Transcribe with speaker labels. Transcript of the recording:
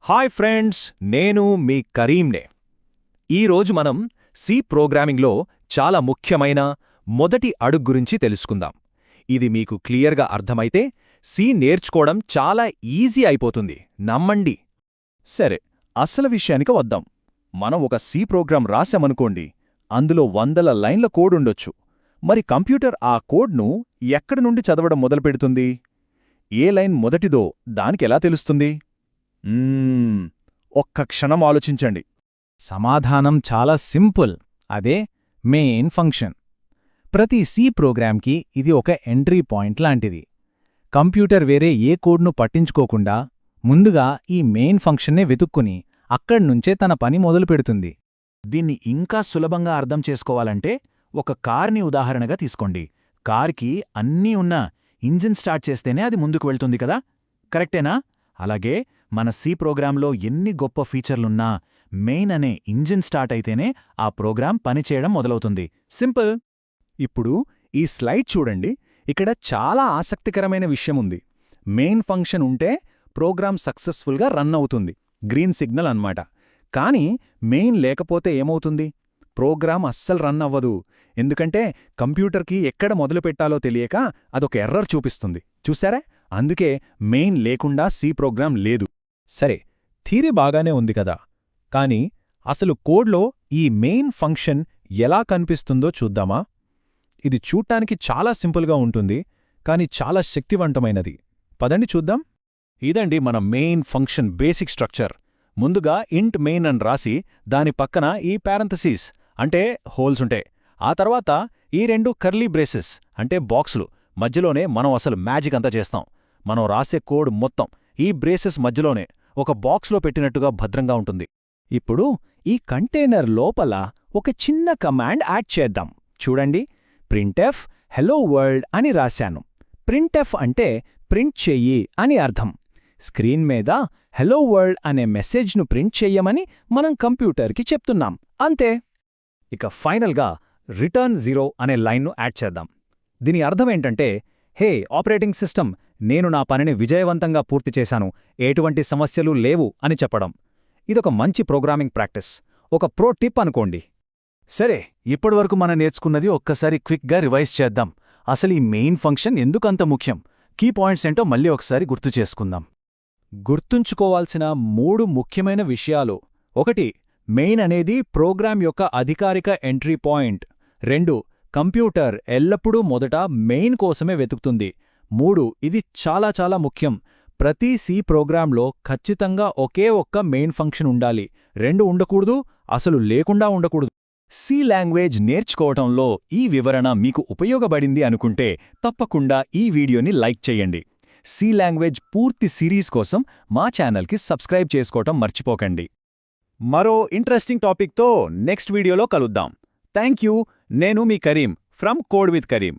Speaker 1: Hi friends, నేను మీ కరీంనే. ఈరోజు మనం సి ప్రోగ్రామింగ్లో చాలా ముఖ్యమైన మొదటి అడుగు గురించి తెలుసుకుందాం. ఇది మీకు క్లియర్గా అర్థమైతే సి నేర్చుకోవడం చాలా ఈజీ అయిపోతుంది, నమ్మండి. సరే, అసలు విషయానికి వద్దాం. మనం ఒక సి ప్రోగ్రాం రాశామనుకోండి, అందులో వందల లైన్ల కోడ్ ఉండొచ్చు. మరి కంప్యూటర్ ఆ కోడ్ను ఎక్కడి నుండి చదవడం మొదలుపెడుతుంది? ఏ లైన్ మొదటిదో దానికెలా తెలుస్తుంది? ఒక్క క్షణం ఆలోచించండి.
Speaker 2: సమాధానం చాలా సింపుల్. అదే మెయిన్ ఫంక్షన్. ప్రతి సి ప్రోగ్రాంకి ఇది ఒక ఎంట్రీ పాయింట్ లాంటిది. కంప్యూటర్ వేరే ఏ కోడ్ను పట్టించుకోకుండా ముందుగా ఈ మెయిన్ ఫంక్షన్నే వెతుక్కుని అక్కడ్నుంచే తన పని మొదలుపెడుతుంది.
Speaker 3: దీన్ని ఇంకా సులభంగా అర్థం చేసుకోవాలంటే ఒక కార్ని ఉదాహరణగా తీసుకోండి. కార్కి అన్నీ ఉన్నా ఇంజిన్ స్టార్ట్ చేస్తేనే అది ముందుకు వెళ్తుంది కదా, కరెక్టేనా? అలాగే మన సి ప్రోగ్రాంలో ఎన్ని గొప్ప ఫీచర్లున్నా మెయిన్ అనే ఇంజిన్ స్టార్ట్ అయితేనే ఆ ప్రోగ్రాం పనిచేయడం మొదలవుతుంది. సింపుల్.
Speaker 2: ఇప్పుడు ఈ స్లైడ్ చూడండి. ఇక్కడ చాలా ఆసక్తికరమైన విషయముంది. మెయిన్ ఫంక్షన్ ఉంటే ప్రోగ్రాం సక్సెస్ఫుల్గా రన్ అవుతుంది, గ్రీన్ సిగ్నల్ అన్నమాట. కానీ మెయిన్ లేకపోతే ఏమవుతుంది? ప్రోగ్రాం అస్సలు రన్ అవ్వదు. ఎందుకంటే కంప్యూటర్కి ఎక్కడ మొదలుపెట్టాలో తెలియక అదొక ఎర్రర్ చూపిస్తుంది. చూసారా? అందుకే మెయిన్ లేకుండా సి ప్రోగ్రాం లేదు.
Speaker 1: సరే, థీరీ బాగానే ఉంది కదా, కానీ అసలు కోడ్లో ఈ మెయిన్ ఫంక్షన్ ఎలా కనిపిస్తుందో చూద్దామా? ఇది చూడ్డానికి చాలా సింపుల్గా ఉంటుంది, కానీ చాలా శక్తివంతమైనది. పదండి చూద్దాం.
Speaker 3: ఇదండి మన మెయిన్ ఫంక్షన్ బేసిక్ స్ట్రక్చర్. ముందుగా ఇంట్ మెయిన్ అని రాసి దాని పక్కన ఈ పారంథసిస్ అంటే హోల్స్ ఉంటాయి. ఆ తర్వాత ఈ రెండు కర్లీ బ్రేసెస్ అంటే బాక్సులు. మధ్యలోనే మనం అసలు మ్యాజిక్ అంతా చేస్తాం. మనం రాసే కోడ్ మొత్తం ఈ బ్రేసెస్ మధ్యలోనే ఒక బాక్స్లో పెట్టినట్టుగా భద్రంగా ఉంటుంది.
Speaker 2: ఇప్పుడు ఈ కంటైనర్ లోపల ఒక చిన్న కమాండ్ యాడ్ చేద్దాం. చూడండి, ప్రింట్ఎఫ్ హెలో వరల్డ్ అని రాశాను. ప్రింట్ఎఫ్ అంటే ప్రింట్ చెయ్యి అని అర్థం. స్క్రీన్ మీద హెలో వరల్డ్ అనే మెసేజ్ను ప్రింట్ చెయ్యమని మనం కంప్యూటర్కి చెప్తున్నాం, అంతే.
Speaker 1: ఇక ఫైనల్గా రిటర్న్ 0 అనే లైన్ను యాడ్ చేద్దాం. దీని అర్థమేంటంటే, హే ఆపరేటింగ్ సిస్టమ్, నేను నా పనిని విజయవంతంగా పూర్తి చేశాను, ఎటువంటి సమస్యలు లేవు అని చెప్పడం. ఇదొక మంచి ప్రోగ్రామింగ్ ప్రాక్టీస్, ఒక ప్రో టిప్ అనుకోండి.
Speaker 3: సరే, ఇప్పటివరకు మనం నేర్చుకున్నది ఒక్కసారి క్విక్గా రివైజ్ చేద్దాం. అసలు ఈ మెయిన్ ఫంక్షన్ ఎందుకంత ముఖ్యం? కీ పాయింట్స్ ఏంటో మళ్ళీ ఒకసారి గుర్తు చేసుకుందాం.
Speaker 2: గుర్తుంచుకోవాల్సిన 3 ముఖ్యమైన విషయాలు. 1. మెయిన్ అనేది ప్రోగ్రాం యొక్క అధికారిక ఎంట్రీ పాయింట్. 2. కంప్యూటర్ ఎల్లప్పుడూ మొదట మెయిన్ కోసమే వెతుకుతుంది. 3. ఇది చాలా చాలా ముఖ్యం. ప్రతి సి ప్రోగ్రాంలో ఖచ్చితంగా ఒకే ఒక్క మెయిన్ ఫంక్షన్ ఉండాలి. 2 ఉండకూడదు, అసలు లేకుండా ఉండకూడదు.
Speaker 3: సి లాంగ్వేజ్ నేర్చుకోవటంలో ఈ వివరణ మీకు ఉపయోగపడింది అనుకుంటే తప్పకుండా ఈ వీడియోని లైక్ చేయండి. సి లాంగ్వేజ్ పూర్తి సిరీస్ కోసం మా ఛానల్కి సబ్స్క్రైబ్ చేసుకోవటం మర్చిపోకండి.
Speaker 1: మరో ఇంట్రెస్టింగ్ టాపిక్తో నెక్స్ట్ వీడియోలో కలుద్దాం. Thank you. నేను మీ Karim from code with Karim.